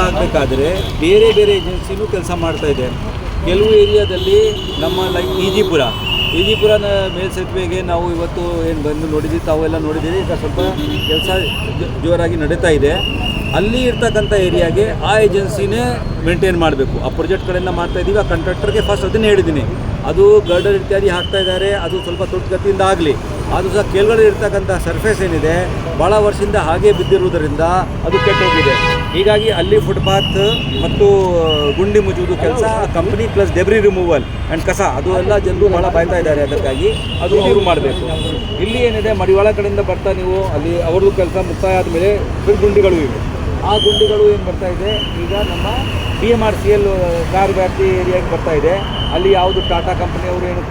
ಆಗಬೇಕಾದ್ರೆ ಬೇರೆ ಬೇರೆ ಏಜೆನ್ಸಿನೂ ಕೆಲಸ ಮಾಡ್ತಾಯಿದೆ. ಕೆಲವು ಏರಿಯಾದಲ್ಲಿ ನಮ್ಮ ಲೈಕ್ ಈಜಿಪುರನ ಮೇಲ್ಸೇತುವೆಗೆ ನಾವು ಇವತ್ತು ಏನು ಬಂದು ನೋಡಿದ್ದೀವಿ, ತಾವೆಲ್ಲ ನೋಡಿದ್ದೀರಿ. ಈಗ ಸ್ವಲ್ಪ ಕೆಲಸ ಜೋರಾಗಿ ನಡೀತಾ ಇದೆ. ಅಲ್ಲಿ ಇರ್ತಕ್ಕಂಥ ಏರಿಯಾಗೆ ಆ ಏಜೆನ್ಸಿನೇ ಮೇಂಟೈನ್ ಮಾಡಬೇಕು. ಆ ಪ್ರಾಜೆಕ್ಟ್ಗಳೆಲ್ಲ ಮಾಡ್ತಾಯಿದ್ದೀವಿ. ಆ ಕಾಂಟ್ರಾಕ್ಟರ್ಗೆ ಫಸ್ಟ್ ಅದನ್ನೇ ಹೇಳಿದ್ದೀನಿ, ಅದು ಗರ್ಡರ್ ಇತ್ಯಾದಿ ಹಾಕ್ತಾ ಇದ್ದಾರೆ, ಅದು ಸ್ವಲ್ಪ ತ್ವರಿತಗತಿಯಿಂದ ಆಗಲಿ. ಅದು ಸಹ ಕೆಳಗಡೆ ಇರ್ತಕ್ಕಂಥ ಸರ್ಫೇಸ್ ಏನಿದೆ ಭಾಳ ವರ್ಷದಿಂದ ಹಾಗೆ ಬಿದ್ದಿರುವುದರಿಂದ ಅದು ಕೆಟ್ಟೋಗಿದೆ. ಹೀಗಾಗಿ ಅಲ್ಲಿ ಫುಟ್ಪಾತ್ ಮತ್ತು ಗುಂಡಿ ಮುಚ್ಚುವುದು ಕೆಲಸ company plus debris removal and ಕಸ ಅದು ಎಲ್ಲ ಜನರು ಭಾಳ ಬಾಯ್ತಾ ಇದ್ದಾರೆ. ಅದಕ್ಕಾಗಿ ಅದು ಅವರು ಮಾಡಬೇಕು. ಇಲ್ಲಿ ಏನಿದೆ ಮಡಿವಾಳ ಕಡೆಯಿಂದ ಬರ್ತಾ ನೀವು ಅಲ್ಲಿ ಅವ್ರದ್ದು ಕೆಲಸ ಮುಕ್ತಾಯ ಆದಮೇಲೆ ಗುಂಡಿಗಳು ಇವೆ. ಆ ಗುಂಡಿಗಳು ಏನು ಬರ್ತಾ ಇದೆ ಈಗ ನಮ್ಮ BMRCL ಕಾರ್ ವ್ಯಾಪ್ತಿ ಏರಿಯಾಗೆ ಬರ್ತಾ ಇದೆ. ಅಲ್ಲಿ ಯಾವುದು ಟಾಟಾ ಕಂಪನಿಯವರು ಏನು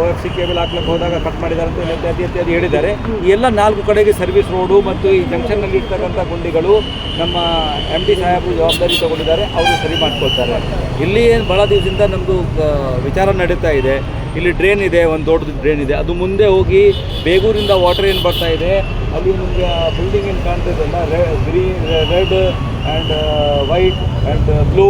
OFC ಕೇಬಲ್ ಹಾಕ್ಲಿಕ್ಕೆ ಹೋದಾಗ ಕಟ್ ಮಾಡಿದ್ದಾರೆ ಅಂತ ಇತ್ಯಾದಿ ಹೇಳಿದ್ದಾರೆ. ಈ ಎಲ್ಲ 4 ಕಡೆಗೆ ಸರ್ವಿಸ್ ರೋಡು ಮತ್ತು ಈ ಜಂಕ್ಷನ್ನಲ್ಲಿ ಇರ್ತಕ್ಕಂಥ ಗುಂಡಿಗಳು ನಮ್ಮ MD ಸಾಹೇಬರು ಜವಾಬ್ದಾರಿ ತಗೊಂಡಿದ್ದಾರೆ, ಅವರು ಸರಿ ಮಾಡ್ಕೊಳ್ತಾರೆ. ಇಲ್ಲಿ ಏನು ಭಾಳ ದಿವಸದಿಂದ ನಮ್ಮದು ವಿಚಾರ ನಡೀತಾ ಇದೆ. ಇಲ್ಲಿ ಡ್ರೈನ್ ಇದೆ, ಒಂದು ದೊಡ್ಡದು ಡ್ರೈನ್ ಇದೆ, ಅದು ಮುಂದೆ ಹೋಗಿ ಬೇಗೂರಿಂದ ವಾಟರ್ ಏನು ಬರ್ತಾ ಇದೆ ಅಲ್ಲಿ ನಿಮಗೆ ಬಿಲ್ಡಿಂಗ್ ಏನು ಕಾಣ್ತಾ ಇದೆಯಲ್ಲ, red and white and blue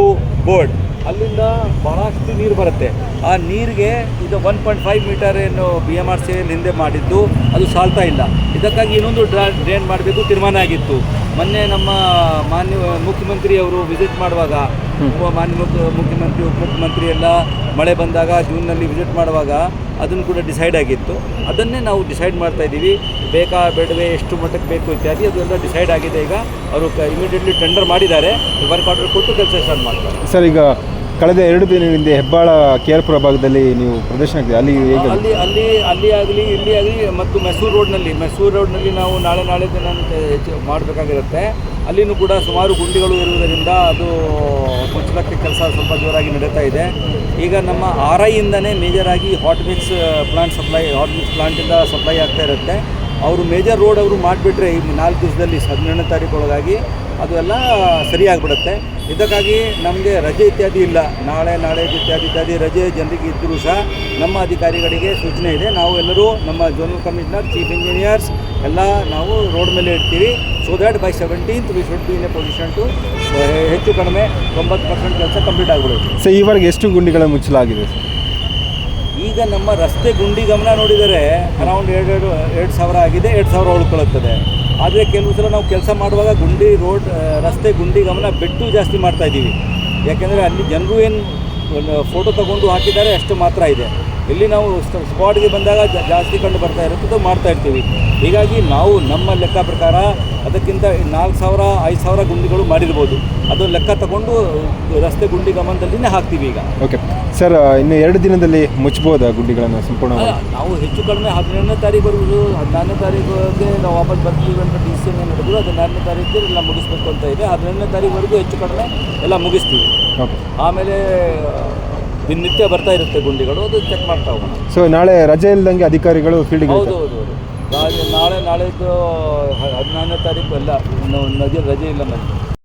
board, ಅಲ್ಲಿಂದ ಭಾಳಷ್ಟು ನೀರು ಬರುತ್ತೆ. ಆ ನೀರಿಗೆ ಇದು 1.5 ಮೀಟರ್ ಏನು BMRCL ಹಿಂದೆ ಮಾಡಿದ್ದು ಅದು ಸಾಲ್ತಾ ಇಲ್ಲ. ಇದಕ್ಕಾಗಿ ಇನ್ನೊಂದು ಡ್ರೈನ್ ಮಾಡಬೇಕು ತೀರ್ಮಾನ ಆಗಿತ್ತು. ಮೊನ್ನೆ ನಮ್ಮ ಮಾನ್ಯ ಮುಖ್ಯಮಂತ್ರಿಯವರು ವಿಸಿಟ್ ಮಾಡುವಾಗ, ಮಾನ್ಯ ಮುಖ್ಯಮಂತ್ರಿ ಉಪಮುಖ್ಯಮಂತ್ರಿ ಎಲ್ಲ ಮಳೆ ಬಂದಾಗ ಜೂನ್ನಲ್ಲಿ ವಿಸಿಟ್ ಮಾಡುವಾಗ ಅದನ್ನು ಕೂಡ ಡಿಸೈಡ್ ಆಗಿತ್ತು. ಅದನ್ನೇ ನಾವು ಡಿಸೈಡ್ ಮಾಡ್ತಾಯಿದ್ದೀವಿ, ಬೇಕಾ ಬೇಡವೇ, ಎಷ್ಟು ಮಟ್ಟಕ್ಕೆ ಬೇಕು ಇತ್ಯಾದಿ ಅದೆಲ್ಲ ಡಿಸೈಡ್ ಆಗಿದೆ. ಈಗ ಅವರು ಇಮಿಡಿಯೇಟ್ಲಿ ಟೆಂಡರ್ ಮಾಡಿದ್ದಾರೆ, ವರ್ಕ್ ಆರ್ಡರ್ ಕೊಟ್ಟು ಕೆಲಸ ಸ್ಟಾರ್ಟ್ ಮಾಡ್ತಾರೆ. ಸರ್, ಈಗ ಕಳೆದ 2 ದಿನದಿಂದ ಹೆಬ್ಬಾಳ KR-ಪುರ ಭಾಗದಲ್ಲಿ ನೀವು ಪ್ರದರ್ಶನ ಅಲ್ಲಿ ಹೇಗೆ ಅಲ್ಲಿ ಆಗಲಿ ಇಲ್ಲಿ ಆಗಲಿ ಮತ್ತು ಮೈಸೂರು ರೋಡ್ನಲ್ಲಿ ನಾವು ನಾಳೆ ನಾನು ಮಾಡಬೇಕಾಗಿರುತ್ತೆ. ಅಲ್ಲಿನೂ ಕೂಡ ಸುಮಾರು ಗುಂಡಿಗಳು ಇರುವುದರಿಂದ ಅದು ಮುಚ್ಚಲಕ್ಕೆ ಕೆಲಸ ಸ್ವಲ್ಪ ಜೋರಾಗಿ ನಡೀತಾ ಇದೆ. ಈಗ ನಮ್ಮ RIಯಿಂದನೇ ಮೇಜರಾಗಿ ಹಾಟ್ ಮಿಕ್ಸ್ ಪ್ಲಾಂಟಿಂದ ಸಪ್ಲೈ ಆಗ್ತಾ ಇರುತ್ತೆ. ಅವರು ಮೇಜರ್ ರೋಡ್ ಅವರು ಮಾಡಿಬಿಟ್ರೆ ಈ 4 ದಿವಸದಲ್ಲಿ 17ನೇ ತಾರೀಕು ಒಳಗಾಗಿ ಅದು ಎಲ್ಲ ಸರಿಯಾಗಿಬಿಡುತ್ತೆ. ಇದಕ್ಕಾಗಿ ನಮಗೆ ರಜೆ ಇತ್ಯಾದಿ ಇಲ್ಲ. ನಾಳೆ ಇತ್ಯಾದಿ ರಜೆ ಜನರಿಗೆ ಇದ್ದರೂ ಸಹ ನಮ್ಮ ಅಧಿಕಾರಿಗಳಿಗೆ ಸೂಚನೆ ಇದೆ. ನಾವು ಎಲ್ಲರೂ ನಮ್ಮ ಝೋನಲ್ ಕಮಿಷನರ್, ಚೀಫ್ ಇಂಜಿನಿಯರ್ಸ್ ಎಲ್ಲ ನಾವು ರೋಡ್ ಮೇಲೆ ಇಡ್ತೀವಿ. So that by 17th we should be in a position to ಹೆಚ್ಚು ಕಡಿಮೆ 90% ಕೆಲಸ ಕಂಪ್ಲೀಟ್ ಆಗಿಬಿಡುತ್ತೆ. ಸೊ ಈವರೆಗೆ ಎಷ್ಟು ಗುಂಡಿಗಳ ಮುಚ್ಚಲಾಗಿದೆ ಸರ್? ಈಗ ನಮ್ಮ ರಸ್ತೆ ಗುಂಡಿ ಗಮನ ನೋಡಿದರೆ ಅರೌಂಡ್ 2,000 ಆಗಿದೆ, 2,000 ಉಳ್ಕೊಳ್ಳುತ್ತದೆ. ಆದರೆ ಕೆಲವು ಸಲ ನಾವು ಕೆಲಸ ಮಾಡುವಾಗ ರಸ್ತೆ ಗುಂಡಿ ಗಮನ ಬಿಟ್ಟು ಜಾಸ್ತಿ ಮಾಡ್ತಾಯಿದ್ದೀವಿ. ಯಾಕೆಂದರೆ ಅಲ್ಲಿ ಜನರು ಏನು ಫೋಟೋ ತಗೊಂಡು ಹಾಕಿದ್ದಾರೆ ಅಷ್ಟು ಮಾತ್ರ ಇದೆ. ಇಲ್ಲಿ ನಾವು ಸ್ಪಾಟ್ಗೆ ಬಂದಾಗ ಜಾಸ್ತಿ ಕಂಡು ಬರ್ತಾ ಇರುತ್ತೆ, ಮಾಡ್ತಾ ಇರ್ತೀವಿ. ಹೀಗಾಗಿ ನಾವು ನಮ್ಮ ಲೆಕ್ಕ ಪ್ರಕಾರ ಅದಕ್ಕಿಂತ 4,000-5,000 ಗುಂಡಿಗಳು ಮಾಡಿರ್ಬೋದು. ಅದು ಲೆಕ್ಕ ತಗೊಂಡು ರಸ್ತೆ ಗುಂಡಿ ಗಮನದಲ್ಲಿನೇ ಹಾಕ್ತೀವಿ ಈಗ. ಓಕೆ ಸರ್, ಇನ್ನು 2 ದಿನದಲ್ಲಿ ಮುಚ್ಚಬಹುದಾ ಗುಂಡಿಗಳನ್ನು ಸಂಪೂರ್ಣವಾಗಿ? ನಾವು ಹೆಚ್ಚು ಕಡಿಮೆ 17ನೇ ತಾರೀಕುವರೆಗೂ 14ನೇ ತಾರೀಕಿಗೆ ನಾವು ವಾಪಸ್ ಬರ್ತೀವಿ ಅಂತ ಡಿಸಿಷನ್ ನಡೆದ್ರು. ಅದು 14ನೇ ತಾರೀಕಿಗೆ ಎಲ್ಲ ಮುಗಿಸ್ಬೇಕು ಅಂತ ಇದೆ. 17ನೇ ತಾರೀಕುವರೆಗೂ ಹೆಚ್ಚು ಕಡಿಮೆ ಎಲ್ಲ ಮುಗಿಸ್ತೀವಿ. ಆಮೇಲೆ ದಿನನಿತ್ಯ ಬರ್ತಾ ಇರುತ್ತೆ ಗುಂಡಿಗಳು, ಅದು ಚೆಕ್ ಮಾಡ್ತಾ ಹೋಗೋಣ. ಸೊ ನಾಳೆ ರಜೆ ಇಲ್ದಂಗೆ ಅಧಿಕಾರಿಗಳು ಫೀಲ್ಡ್ಗೆ? ಹೌದು. ನಾಳೆದು 14ನೇ ತಾರೀಕು ಎಲ್ಲ ರಜೆ ಇಲ್ಲ ನನಗೆ.